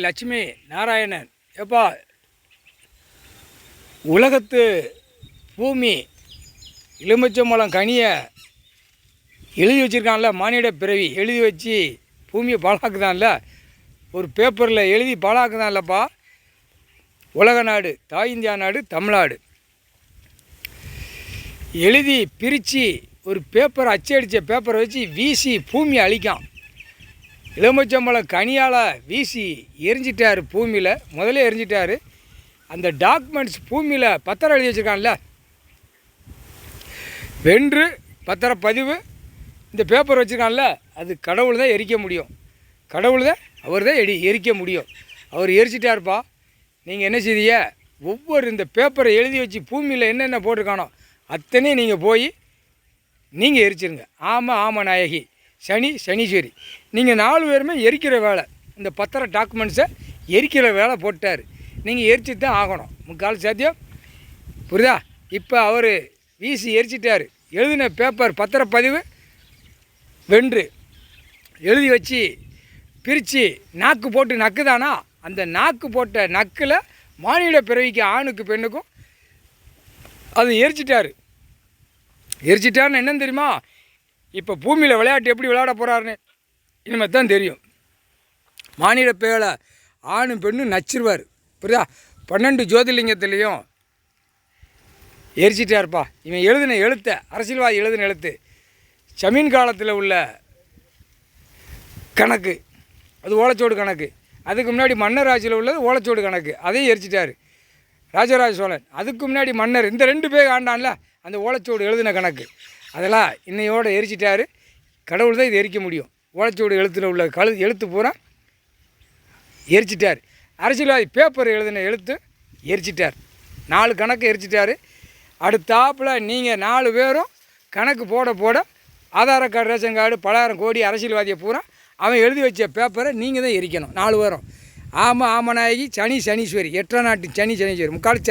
லட்சுமி நாராயணன் எப்பா உலகத்து பூமி எலுமிச்சம்பழம் கனியை எழுதி வச்சுருக்கான்ல, மானிட பிறவி எழுதி வச்சு பூமியை பாழாக்குதான்ல, ஒரு பேப்பரில் எழுதி பாழாக்குதான்லப்பா. உலக நாடு, தாய் இந்தியா நாடு, தமிழ்நாடு எழுதி பிரித்து ஒரு பேப்பரை அச்சடித்த பேப்பரை வச்சு வீசி பூமியை அழிக்கான். எலுமிச்சம்பழம் கனியால் வீசி எரிஞ்சிட்டார் பூமியில், முதல்ல எரிஞ்சிட்டார். அந்த டாக்குமெண்ட்ஸ் பூமியில் பத்திரம் எழுதி வச்சுருக்கான்ல, வென்று பத்திரப்பதிவு இந்த பேப்பர் வச்சுருக்கான்ல, அது கடவுள் தான் எரிக்க முடியும். கடவுள் தான், அவர் தான் எரிக்க முடியும். அவர் எரிச்சிட்டாருப்பா. நீங்கள் என்ன செய்தீங்க, ஒவ்வொரு இந்த பேப்பரை எழுதி வச்சு பூமியில் என்னென்ன போட்டிருக்கானோ அத்தனையும் நீங்கள் போய் நீங்கள் எரிச்சிருங்க. ஆமாம் நாயகி, சனீஸ்வரி, நீங்கள் 4 பேருமே எரிக்கிற வேலை, இந்த பத்திர டாக்குமெண்ட்ஸை எரிக்கிற வேலை போட்டார். நீங்கள் எரிச்சு தான் ஆகணும், முக்கால் சாத்தியம், புரியுதா? இப்போ அவர் வீசி எரிச்சிட்டார். எழுதின பேப்பர் பத்திரப்பதிவு வென்று எழுதி வச்சு பிரித்து நாக்கு போட்டு நக்குதானா, அந்த நாக்கு போட்ட நக்கில் மானிட பிறவிக்கு ஆணுக்கு பெண்ணுக்கும் அது எரிச்சிட்டார். எரிச்சிட்டார்னு என்னன்னு தெரியுமா? இப்போ பூமியில் விளையாட்டு எப்படி விளையாட போகிறாருன்னு இனிமேல் தான் தெரியும். மானிட பிறவியில் ஆணும் பெண்ணும் நச்சிருவார், புரியுதா? 12 ஜோதிர்லிங்கத்துலேயும் எரிச்சிட்டார்ப்பா. இவன் எழுதின எழுத்தை, அரசியல்வாதி எழுதின எழுத்து, ஜமீன் காலத்தில் உள்ள கணக்கு, அது ஓலைச்சோடு கணக்கு. அதுக்கு முன்னாடி மன்னர் ஆட்சியில் உள்ளது ஓலைச்சோடு கணக்கு, அதையும் எரிச்சிட்டார். ராஜராஜ சோழன், அதுக்கு முன்னாடி மன்னர், இந்த 2 பேர் ஆண்டான்ல, அந்த ஓலைச்சோடு எழுதின கணக்கு அதெல்லாம் இன்னையோடு எரிச்சிட்டார். கடவுள் தான் இது எரிக்க முடியும். ஓலைச்சோடு எழுத்தில் உள்ள எழுத்து பூரா எரிச்சிட்டார். அரசியல்வாதி பேப்பர் எழுதின எழுத்து எரிச்சிட்டார். 4 கணக்கு எரிச்சிட்டார். அடுத்தாப்பில் நீங்கள் 4 பேரும் கணக்கு போட ஆதார கார்டு, ரேஷன் கார்டு, பலாயிரம் கோடி அரசியல்வாதியை பூரா அவன் எழுதி வச்ச பேப்பரை நீங்கள் தான் எரிக்கணும், 4 பேரும். ஆமாம் நாயகி, சனீஸ்வரி, 8ஆம் நாட்டு சனீஸ்வரி, முக்கால்